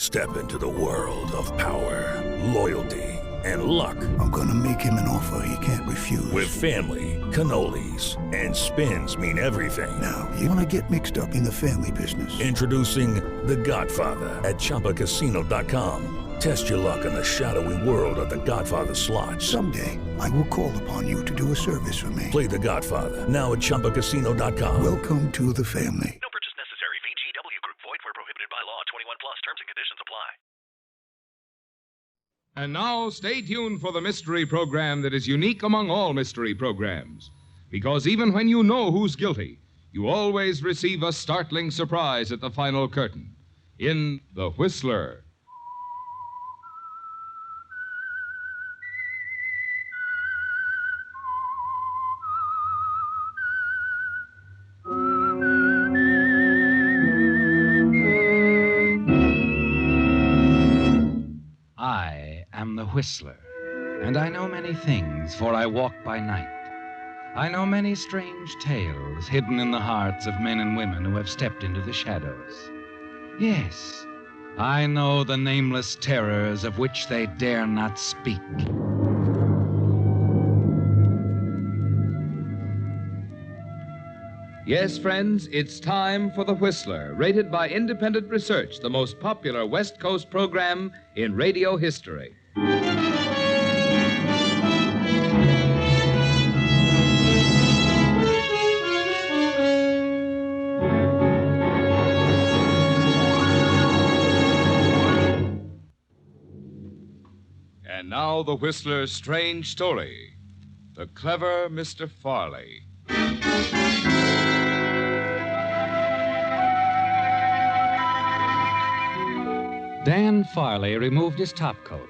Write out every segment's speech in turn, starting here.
Step into the world of power, loyalty, and luck. I'm gonna make him an offer he can't refuse. With family, cannolis, and spins mean everything. Now, you wanna get mixed up in the family business. Introducing The Godfather at ChumbaCasino.com. Test your luck in the shadowy world of The Godfather slot. Someday, I will call upon you to do a service for me. Play The Godfather now at ChumbaCasino.com. Welcome to the family. No purchase necessary. VGW Group. Void where prohibited by law. 21 plus. Terms and conditions apply. And now, stay tuned for the mystery program that is unique among all mystery programs. Because even when you know who's guilty, you always receive a startling surprise at the final curtain. In The Whistler. I am the Whistler, and I know many things, for I walk by night. I know many strange tales hidden in the hearts of men and women who have stepped into the shadows. Yes, I know the nameless terrors of which they dare not speak. Yes, friends, it's time for The Whistler, rated by independent research, the most popular West Coast program in radio history. And now, The Whistler's strange story, The Clever Mr. Farley. Dan Farley removed his topcoat,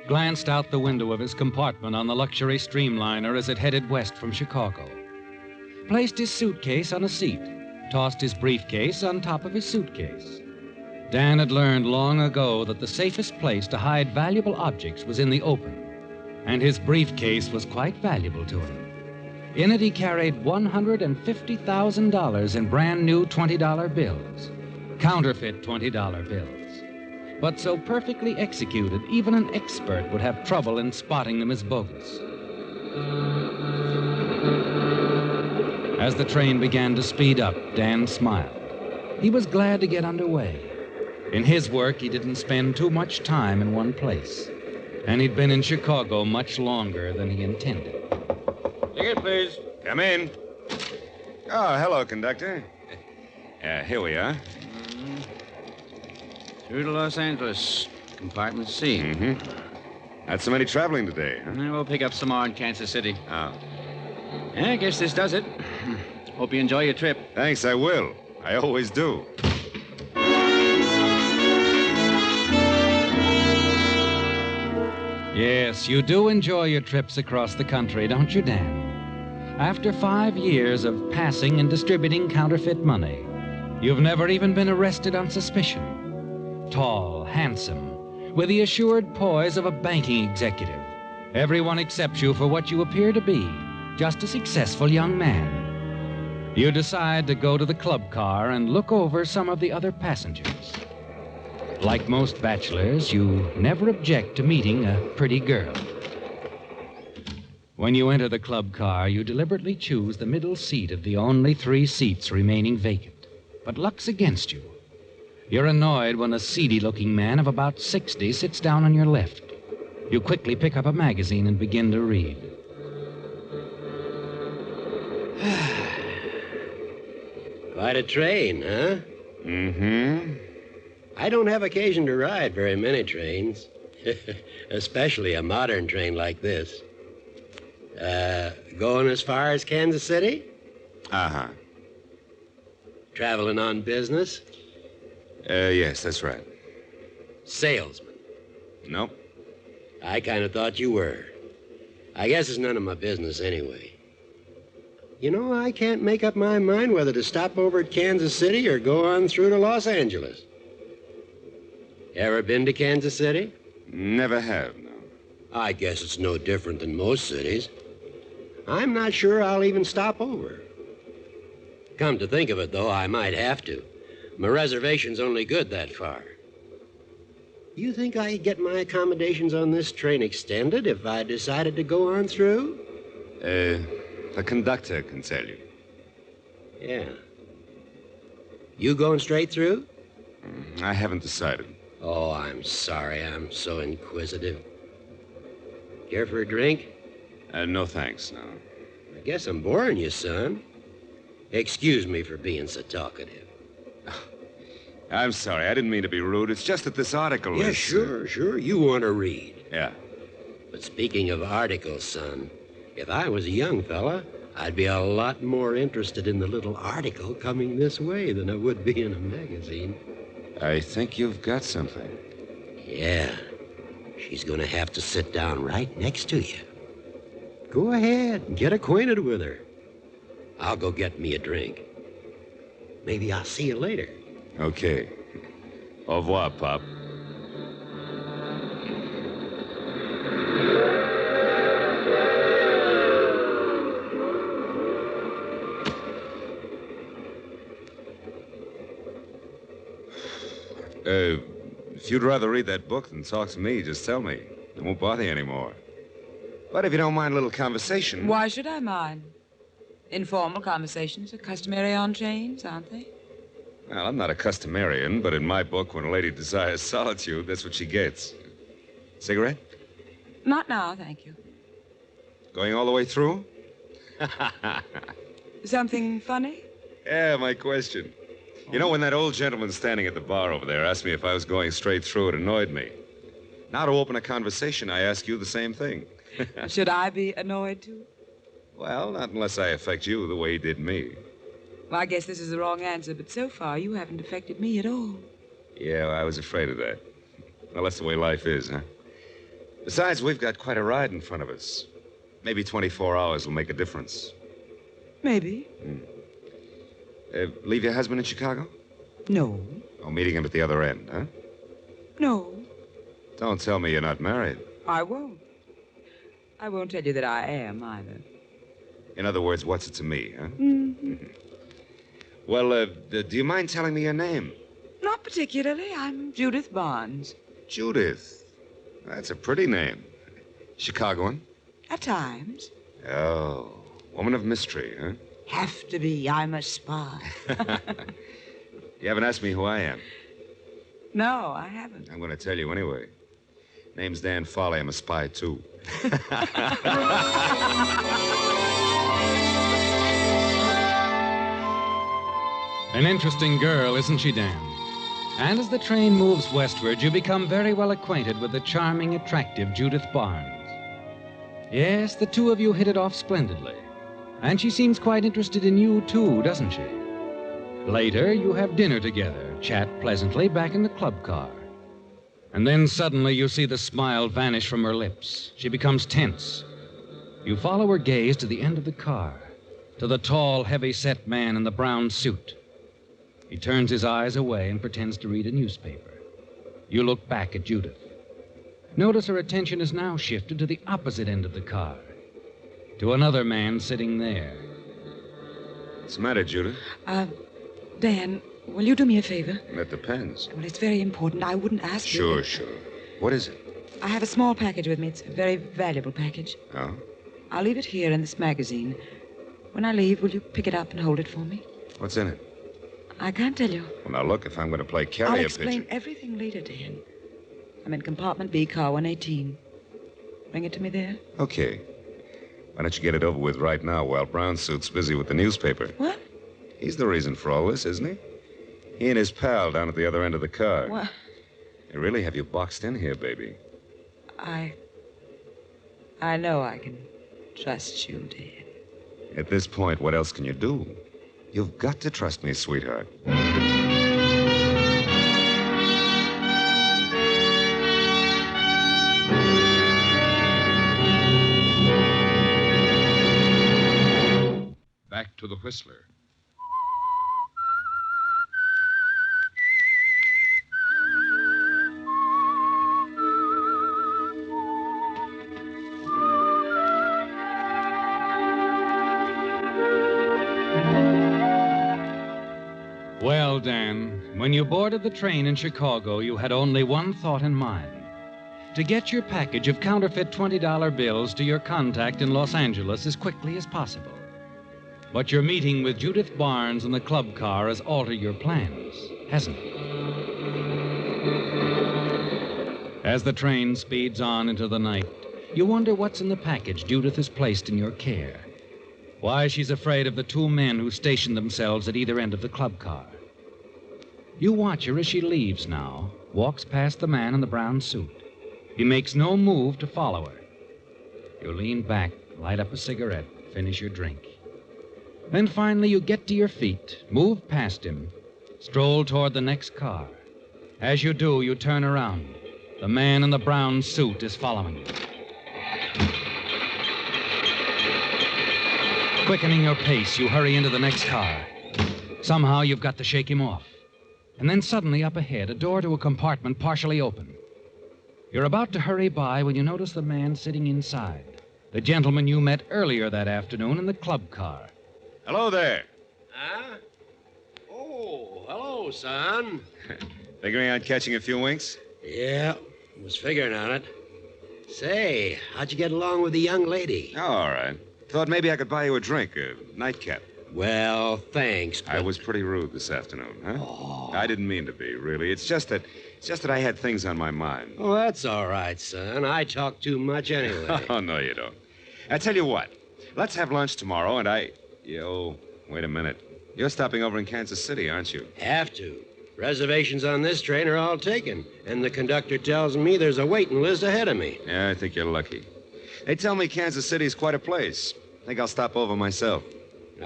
glanced out the window of his compartment on the luxury streamliner as it headed west from Chicago, placed his suitcase on a seat, tossed his briefcase on top of his suitcase. Dan had learned long ago that the safest place to hide valuable objects was in the open, and his briefcase was quite valuable to him. In it, he carried $150,000 in brand new $20 bills, counterfeit $20 bills. But so perfectly executed, even an expert would have trouble in spotting them as bogus. As the train began to speed up, Dan smiled. He was glad to get underway. In his work, he didn't spend too much time in one place, and he'd been in Chicago much longer than he intended. Ticket, please. Come in. Oh, hello, conductor. Here we are. Through to Los Angeles. Compartment C. Mm-hmm. Not so many traveling today, huh? We'll pick up some more in Kansas City. Oh. Yeah, I guess this does it. Hope you enjoy your trip. Thanks, I will. I always do. Yes, you do enjoy your trips across the country, don't you, Dan? After 5 years of passing and distributing counterfeit money, you've never even been arrested on suspicion. Tall, handsome, with the assured poise of a banking executive, everyone accepts you for what you appear to be, just a successful young man. You decide to go to the club car and look over some of the other passengers. Like most bachelors, you never object to meeting a pretty girl. When you enter the club car, you deliberately choose the middle seat of the only 3 seats remaining vacant. But luck's against you. You're annoyed when a seedy-looking man of about 60 sits down on your left. You quickly pick up a magazine and begin to read. Quite a train, huh? Mm-hmm. I don't have occasion to ride very many trains, especially a modern train like this. Going as far as Kansas City? Uh-huh. Traveling on business? Yes, that's right. Salesman? Nope. I kind of thought you were. I guess it's none of my business anyway. You know, I can't make up my mind whether to stop over at Kansas City or go on through to Los Angeles. Ever been to Kansas City? Never have, no. I guess it's no different than most cities. I'm not sure I'll even stop over. Come to think of it, though, I might have to. My reservation's only good that far. You think I could get my accommodations on this train extended if I decided to go on through? The conductor can tell you. Yeah. You going straight through? I haven't decided. Oh, I'm sorry. I'm so inquisitive. Care for a drink? No thanks, no. I guess I'm boring you, son. Excuse me for being so talkative. I'm sorry. I didn't mean to be rude. It's just that this article Yeah, is... sure. You want to read. Yeah. But speaking of articles, son, if I was a young fella, I'd be a lot more interested in the little article coming this way than I would be in a magazine. I think you've got something. Yeah. She's going to have to sit down right next to you. Go ahead and get acquainted with her. I'll go get me a drink. Maybe I'll see you later. Okay. Au revoir, Pop. If you'd rather read that book than talk to me, just tell me. I won't bother you anymore. But if you don't mind a little conversation... Why should I mind? Informal conversations are customary on trains, aren't they? Well, I'm not a customarian, but in my book, when a lady desires solitude, that's what she gets. Cigarette? Not now, thank you. Going all the way through? Something funny? Yeah, my question. You know, when that old gentleman standing at the bar over there asked me if I was going straight through, it annoyed me. Now, to open a conversation, I ask you the same thing. Should I be annoyed, too? Well, not unless I affect you the way he did me. Well, I guess this is the wrong answer, but so far you haven't affected me at all. Yeah, I was afraid of that. Well, that's the way life is, huh? Besides, we've got quite a ride in front of us. Maybe 24 hours will make a difference. Maybe. Leave your husband in Chicago? No. Oh, meeting him at the other end, huh? No. Don't tell me you're not married. I won't. I won't tell you that I am, either. In other words, what's it to me, huh? Mm-hmm. Well, do you mind telling me your name? Not particularly. I'm Judith Barnes. Judith. That's a pretty name. Chicagoan? At times. Oh, woman of mystery, huh? Have to be. I'm a spy. You haven't asked me who I am. No, I haven't. I'm going to tell you anyway. Name's Dan Farley. I'm a spy, too. An interesting girl, isn't she, Dan? And as the train moves westward, you become very well acquainted with the charming, attractive Judith Barnes. Yes, the two of you hit it off splendidly. And she seems quite interested in you, too, doesn't she? Later, you have dinner together, chat pleasantly back in the club car. And then suddenly you see the smile vanish from her lips. She becomes tense. You follow her gaze to the end of the car, to the tall, heavy-set man in the brown suit. He turns his eyes away and pretends to read a newspaper. You look back at Judith. Notice her attention is now shifted to the opposite end of the car, to another man sitting there. What's the matter, Judith? Dan, will you do me a favor? That depends. Well, it's very important. I wouldn't ask you. Sure. What is it? I have a small package with me. It's a very valuable package. Oh? I'll leave it here in this magazine. When I leave, will you pick it up and hold it for me? What's in it? I can't tell you. Well, now, look, if I'm going to play carrier I'll pigeon... explain everything later, Dan. I'm in compartment B, car 118. Bring it to me there. Okay. Why don't you get it over with right now while Brownsuit's busy with the newspaper? What? He's the reason for all this, isn't he? He and his pal down at the other end of the car. What? They really have you boxed in here, baby. I know I can trust you, Dan. At this point, what else can you do? You've got to trust me, sweetheart. Back to the Whistler. Well, Dan, When you boarded the train in Chicago, you had only one thought in mind: to get your package of counterfeit $20 bills to your contact in Los Angeles as quickly as possible. But your meeting with Judith Barnes in the club car has altered your plans, hasn't it? As the train speeds on into the night, you wonder what's in the package Judith has placed in your care. Why she's afraid of the two men who station themselves at either end of the club car. You watch her as she leaves now, walks past the man in the brown suit. He makes no move to follow her. You lean back, light up a cigarette, finish your drink. Then finally you get to your feet, move past him, stroll toward the next car. As you do, you turn around. The man in the brown suit is following you. Quickening your pace, you hurry into the next car. Somehow you've got to shake him off. And then suddenly up ahead, a door to a compartment partially open. You're about to hurry by when you notice the man sitting inside. The gentleman you met earlier that afternoon in the club car. Hello there. Huh? Oh, hello, son. Figuring on catching a few winks? Yeah, was figuring on it. Say, how'd you get along with the young lady? Oh, all right. Thought maybe I could buy you a drink, a nightcap. Well, thanks, but... I was pretty rude this afternoon, huh? Oh. I didn't mean to be, really. It's just that I had things on my mind. Oh, that's all right, son. I talk too much anyway. Oh, no, you don't. I tell you what. Let's have lunch tomorrow, and wait a minute. You're stopping over in Kansas City, aren't you? Have to. Reservations on this train are all taken, and the conductor tells me there's a waiting list ahead of me. Yeah, I think you're lucky. They tell me Kansas City's quite a place. I think I'll stop over myself.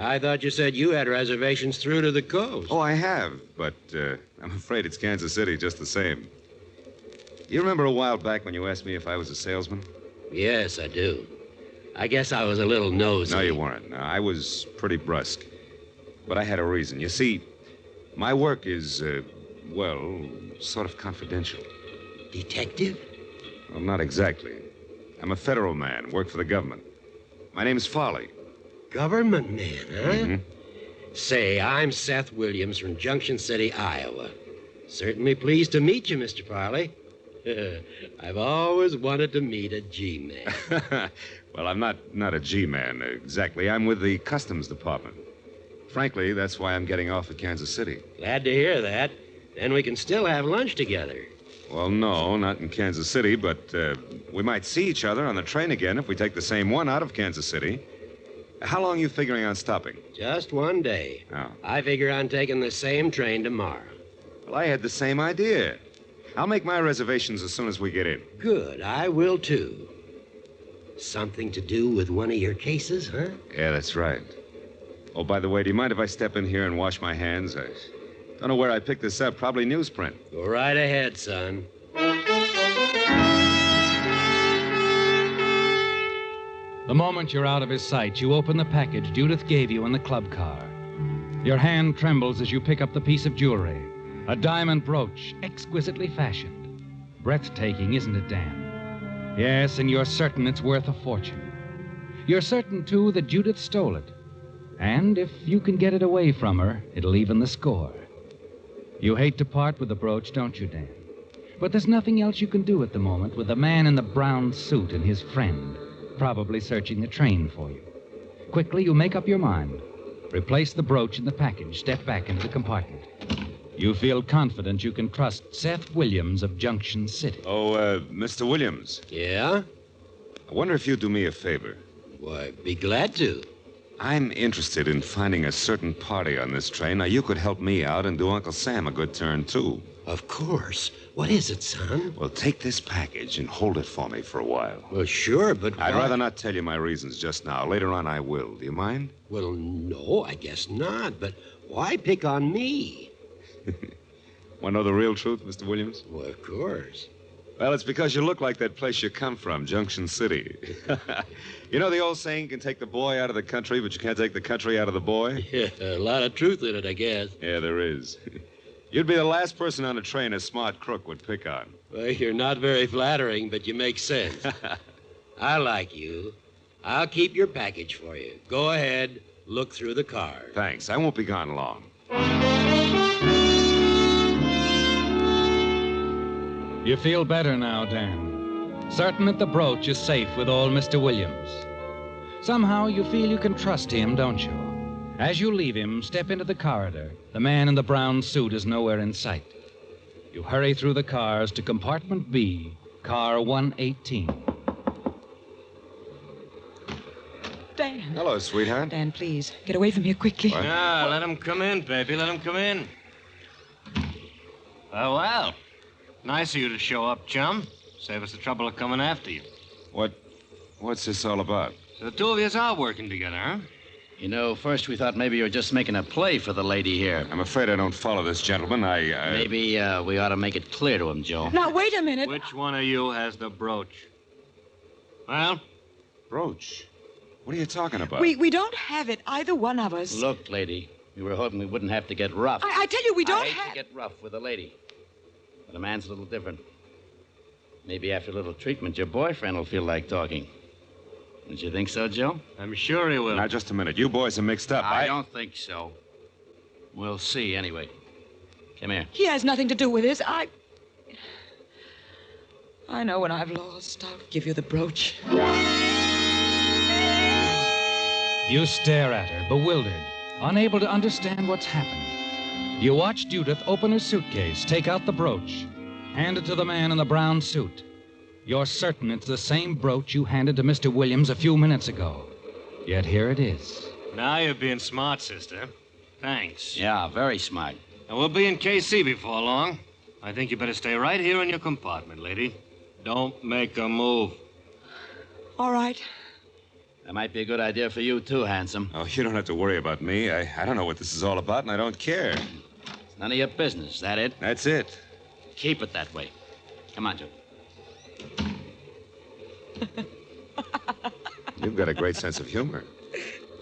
I thought you said you had reservations through to the coast. Oh, I have, but I'm afraid it's Kansas City just the same. You remember a while back when you asked me if I was a salesman? Yes, I do. I guess I was a little nosy. No, you weren't. No, I was pretty brusque. But I had a reason. You see, my work is, sort of confidential. Detective? Well, not exactly. I'm a federal man, work for the government. My name's Farley. Government man, huh? Mm-hmm. Say, I'm Seth Williams from Junction City, Iowa. Certainly pleased to meet you, Mr. Farley. I've always wanted to meet a G-man. Well, I'm not a G-man, exactly. I'm with the Customs Department. Frankly, that's why I'm getting off at Kansas City. Glad to hear that. Then we can still have lunch together. Well, no, not in Kansas City, but we might see each other on the train again if we take the same one out of Kansas City. How long are you figuring on stopping? Just one day. Oh. I figure on taking the same train tomorrow. Well, I had the same idea. I'll make my reservations as soon as we get in. Good, I will too. Something to do with one of your cases, huh? Yeah, that's right. Oh, by the way, do you mind if I step in here and wash my hands? I don't know where I picked this up. Probably newsprint. Go right ahead, son. The moment you're out of his sight, you open the package Judith gave you in the club car. Your hand trembles as you pick up the piece of jewelry, a diamond brooch, exquisitely fashioned. Breathtaking, isn't it, Dan? Yes, and you're certain it's worth a fortune. You're certain, too, that Judith stole it. And if you can get it away from her, it'll even the score. You hate to part with the brooch, don't you, Dan? But there's nothing else you can do at the moment with the man in the brown suit and his friend, probably searching the train for you. Quickly, you make up your mind. Replace the brooch in the package. Step back into the compartment. You feel confident you can trust Seth Williams of Junction City. Oh, Mr. Williams. Yeah? I wonder if you'd do me a favor. Why, be glad to. I'm interested in finding a certain party on this train. Now, you could help me out and do Uncle Sam a good turn, too. Of course. What is it, son? Well, take this package and hold it for me for a while. Well, sure, but I'd why? rather not tell you my reasons just now. Later on, I will. Do you mind? Well, no, I guess not. But why pick on me? Want to know the real truth, Mr. Williams? Well, of course. Well, it's because you look like that place you come from, Junction City. You know the old saying, you can take the boy out of the country, but you can't take the country out of the boy? Yeah, a lot of truth in it, I guess. Yeah, there is. You'd be the last person on a train a smart crook would pick on. Well, you're not very flattering, but you make sense. I like you. I'll keep your package for you. Go ahead, look through the car. Thanks. I won't be gone long. You feel better now, Dan. Certain that the brooch is safe with old Mr. Williams. Somehow you feel you can trust him, don't you? As you leave him, step into the corridor. The man in the brown suit is nowhere in sight. You hurry through the cars to compartment B, car 118. Dan. Hello, sweetheart. Dan, please, get away from here quickly. What? Ah, let him come in, baby. Let him come in. Oh, well. Nice of you to show up, chum. Save us the trouble of coming after you. What's this all about? So the two of you are working together, huh? You know, first we thought maybe you were just making a play for the lady here. I'm afraid I don't follow this gentleman. Maybe we ought to make it clear to him, Joe. Now, wait a minute. Which one of you has the brooch? Well? Brooch? What are you talking about? We don't have it, either one of us. Look, lady, we were hoping we wouldn't have to get rough. I tell you, we don't I hate have... to get rough with a lady. But a man's a little different. Maybe after a little treatment, your boyfriend will feel like talking. Don't you think so, Joe? I'm sure he will. Now, just a minute. You boys are mixed up. I don't think so. We'll see, anyway. Come here. He has nothing to do with this. I know when I've lost, I'll give you the brooch. You stare at her, bewildered, unable to understand what's happened. You watch Judith open her suitcase, take out the brooch, hand it to the man in the brown suit. You're certain it's the same brooch you handed to Mr. Williams a few minutes ago. Yet here it is. Now you're being smart, sister. Thanks. Yeah, very smart. And we'll be in KC before long. I think you better stay right here in your compartment, lady. Don't make a move. All right. That might be a good idea for you, too, handsome. Oh, you don't have to worry about me. I don't know what this is all about, and I don't care. It's none of your business. That it? That's it. Keep it that way. Come on, Joe. You've got a great sense of humor.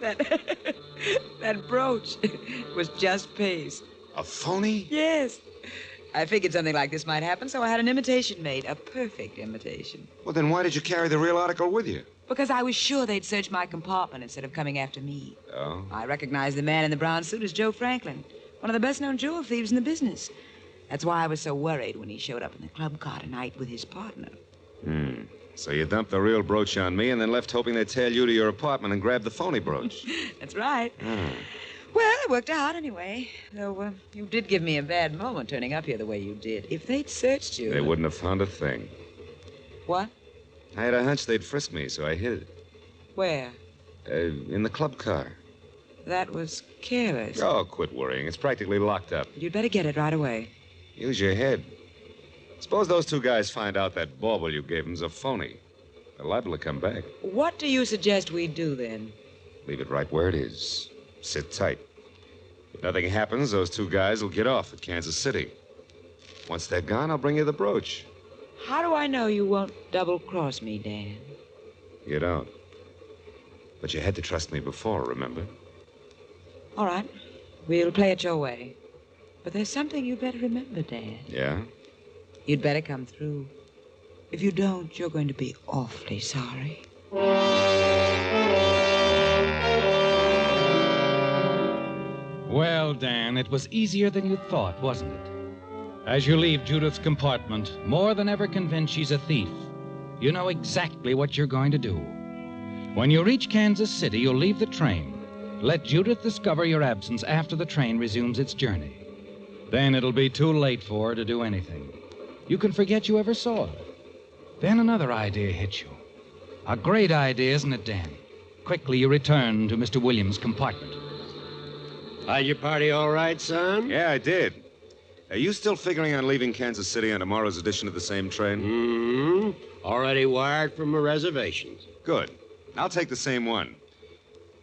That brooch was just paste. A phony? Yes. I figured something like this might happen, so I had an imitation made. A perfect imitation. Well, then why did you carry the real article with you? Because I was sure they'd search my compartment instead of coming after me. Oh? I recognized the man in the brown suit as Joe Franklin, one of the best-known jewel thieves in the business. That's why I was so worried when he showed up in the club car tonight with his partner. So you dumped the real brooch on me and then left hoping they'd tail you to your apartment and grab the phony brooch. That's right. Well, it worked out anyway. Though you did give me a bad moment turning up here the way you did. If they'd searched you... They wouldn't have found a thing. What? I had a hunch they'd frisk me, so I hid it. Where? In the club car. That was careless. Oh, quit worrying. It's practically locked up. You'd better get it right away. Use your head. Suppose those two guys find out that bauble you gave them's a phony. They're liable to come back. What do you suggest we do then? Leave it right where it is. Sit tight. If nothing happens, those two guys will get off at Kansas City. Once they're gone, I'll bring you the brooch. How do I know you won't double-cross me, Dan? You don't. But you had to trust me before, remember? All right. We'll play it your way. But there's something you'd better remember, Dan. Yeah? You'd better come through. If you don't, you're going to be awfully sorry. Well, Dan, it was easier than you thought, wasn't it? As you leave Judith's compartment, more than ever convinced she's a thief, you know exactly what you're going to do. When you reach Kansas City, you'll leave the train. Let Judith discover your absence after the train resumes its journey. Then it'll be too late for her to do anything. You can forget you ever saw her. Then another idea hits you. A great idea, isn't it, Dan? Quickly, you return to Mr. Williams' compartment. How'd your party all right, son? Yeah, I did. Are you still figuring on leaving Kansas City on tomorrow's edition of the same train? Mm-hmm. Already wired from my reservations. Good. I'll take the same one.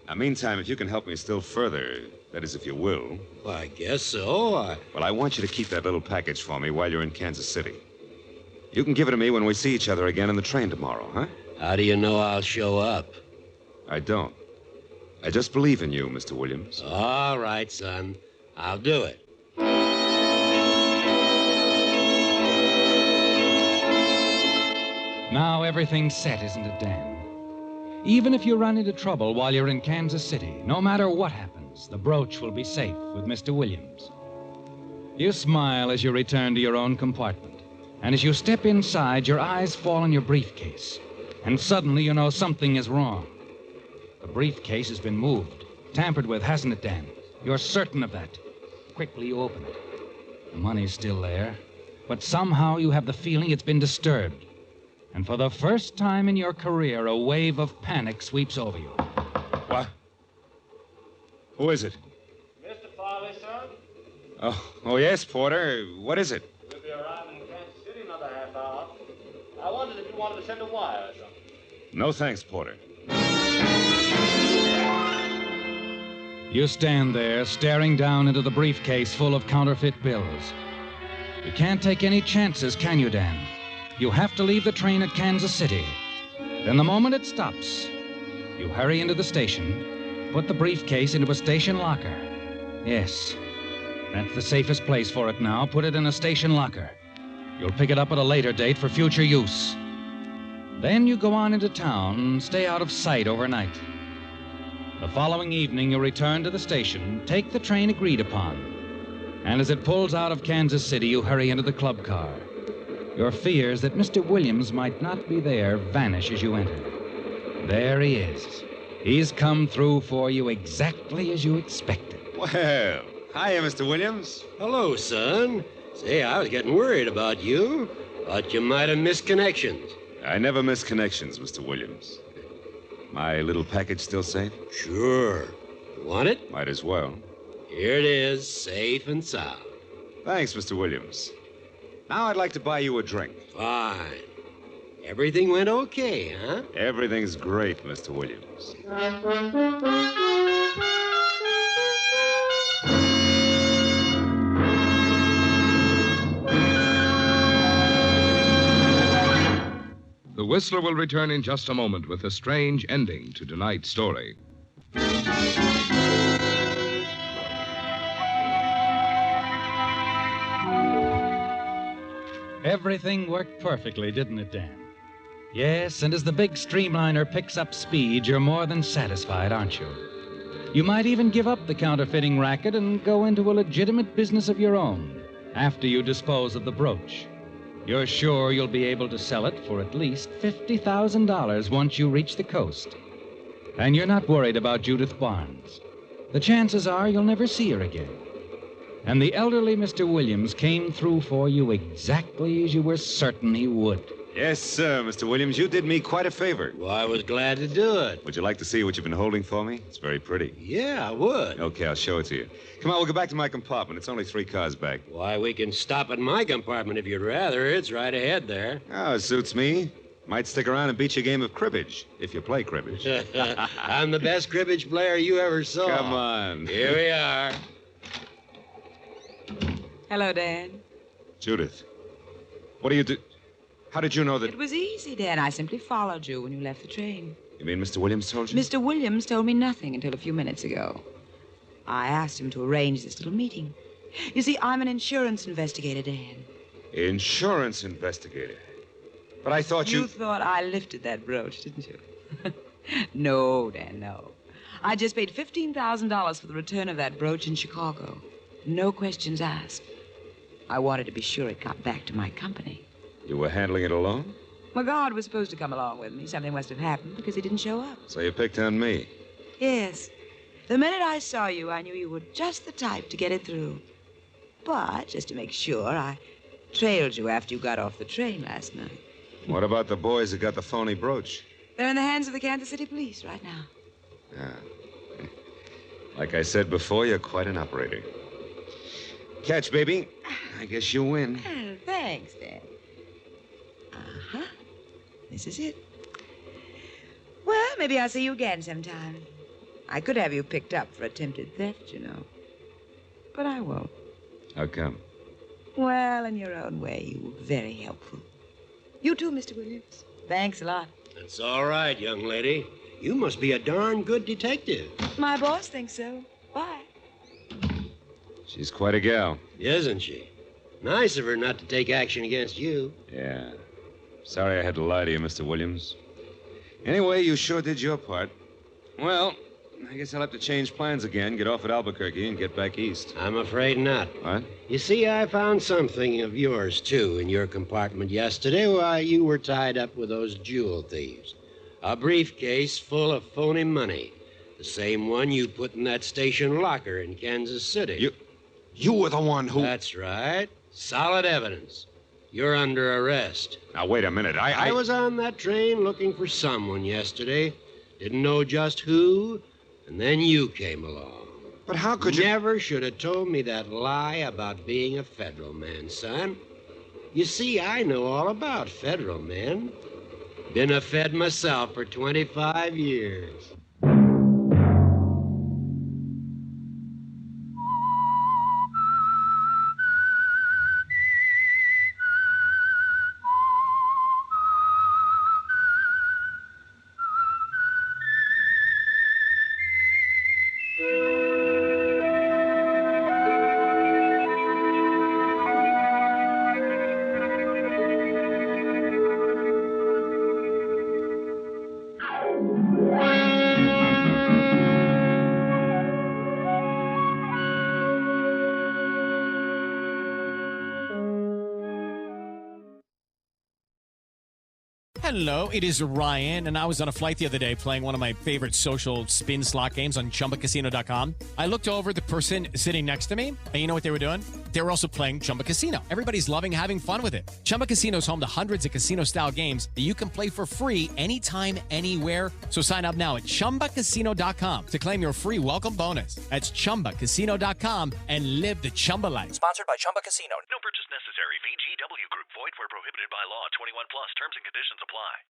Now, meantime, if you can help me still further, that is, if you will. Well, I guess so. Well, I want you to keep that little package for me while you're in Kansas City. You can give it to me when we see each other again in the train tomorrow, huh? How do you know I'll show up? I don't. I just believe in you, Mr. Williams. All right, son. I'll do it. Now everything's set, isn't it, Dan? Even if you run into trouble while you're in Kansas City, no matter what happens, the brooch will be safe with Mr. Williams. You smile as you return to your own compartment. And as you step inside, your eyes fall on your briefcase. And suddenly you know something is wrong. The briefcase has been moved, tampered with, hasn't it, Dan? You're certain of that. Quickly you open it. The money's still there, but somehow you have the feeling it's been disturbed. And for the first time in your career, a wave of panic sweeps over you. What? Who is it? Mr. Farley, son? Oh, yes, Porter. What is it? We'll be arriving in Kansas City in another half hour. I wondered if you wanted to send a wire or something. No thanks, Porter. You stand there, staring down into the briefcase full of counterfeit bills. You can't take any chances, can you, Dan? You have to leave the train at Kansas City. Then the moment it stops, you hurry into the station, put the briefcase into a station locker. Yes, that's the safest place for it now. Put it in a station locker. You'll pick it up at a later date for future use. Then you go on into town and stay out of sight overnight. The following evening, you return to the station, take the train agreed upon. And as it pulls out of Kansas City, you hurry into the club car. Your fears that Mr. Williams might not be there vanish as you enter. There he is. He's come through for you exactly as you expected. Well, hiya, Mr. Williams. Hello, son. Say, I was getting worried about you. Thought you might have missed connections. I never miss connections, Mr. Williams. My little package still safe? Sure. Want it? Might as well. Here it is, safe and sound. Thanks, Mr. Williams. Now I'd like to buy you a drink. Fine. Everything went okay, huh? Everything's great, Mr. Williams. The Whistler will return in just a moment with a strange ending to tonight's story. Everything worked perfectly, didn't it, Dan? Yes, and as the big streamliner picks up speed, you're more than satisfied, aren't you? You might even give up the counterfeiting racket and go into a legitimate business of your own after you dispose of the brooch. You're sure you'll be able to sell it for at least $50,000 once you reach the coast. And you're not worried about Judith Barnes. The chances are you'll never see her again. And the elderly Mr. Williams came through for you exactly as you were certain he would. Yes, sir, Mr. Williams. You did me quite a favor. Well, I was glad to do it. Would you like to see what you've been holding for me? It's very pretty. Yeah, I would. Okay, I'll show it to you. Come on, we'll go back to my compartment. It's only 3 cars back. Why, we can stop at my compartment if you'd rather. It's right ahead there. Oh, it suits me. Might stick around and beat you a game of cribbage, if you play cribbage. I'm the best cribbage player you ever saw. Come on. Here we are. Hello, Dan. Judith, what do you do? How did you know that... It was easy, Dan. I simply followed you when you left the train. You mean Mr. Williams told you? Mr. Williams told me nothing until a few minutes ago. I asked him to arrange this little meeting. You see, I'm an insurance investigator, Dan. Insurance investigator? But I thought you... You thought I lifted that brooch, didn't you? No, Dan, no. I just paid $15,000 for the return of that brooch in Chicago. No questions asked. I wanted to be sure it got back to my company. You were handling it alone? My guard was supposed to come along with me. Something must have happened because he didn't show up. So you picked on me? Yes. The minute I saw you, I knew you were just the type to get it through. But, just to make sure, I trailed you after you got off the train last night. What about the boys that got the phony brooch? They're in the hands of the Kansas City police right now. Yeah. Like I said before, you're quite an operator. Catch, baby. I guess you win. Oh, thanks, Dad. Uh-huh. This is it. Well, maybe I'll see you again sometime. I could have you picked up for attempted theft, you know. But I won't. How come? Well, in your own way, you were very helpful. You too, Mr. Williams. Thanks a lot. That's all right, young lady. You must be a darn good detective. My boss thinks so. Bye. She's quite a gal. Isn't she? Nice of her not to take action against you. Yeah. Sorry I had to lie to you, Mr. Williams. Anyway, you sure did your part. Well, I guess I'll have to change plans again, get off at Albuquerque, and get back east. I'm afraid not. What? You see, I found something of yours, too, in your compartment yesterday while you were tied up with those jewel thieves. A briefcase full of phony money. The same one you put in that station locker in Kansas City. You were the one who... That's right. Solid evidence. You're under arrest. Now, wait a minute. I was on that train looking for someone yesterday. Didn't know just who, and then you came along. But how could you... Never should have told me that lie about being a federal man, son. You see, I know all about federal men. Been a Fed myself for 25 years. Hello, it is Ryan, and I was on a flight the other day playing one of my favorite social spin slot games on ChumbaCasino.com. I looked over at the person sitting next to me, and you know what they were doing? They were also playing Chumba Casino. Everybody's loving having fun with it. Chumba Casino is home to hundreds of casino-style games that you can play for free anytime, anywhere. So sign up now at ChumbaCasino.com to claim your free welcome bonus. That's ChumbaCasino.com and live the Chumba life. Sponsored by Chumba Casino. No purchase necessary. VGW Group. Void where prohibited by law. 21 plus. Terms and conditions apply.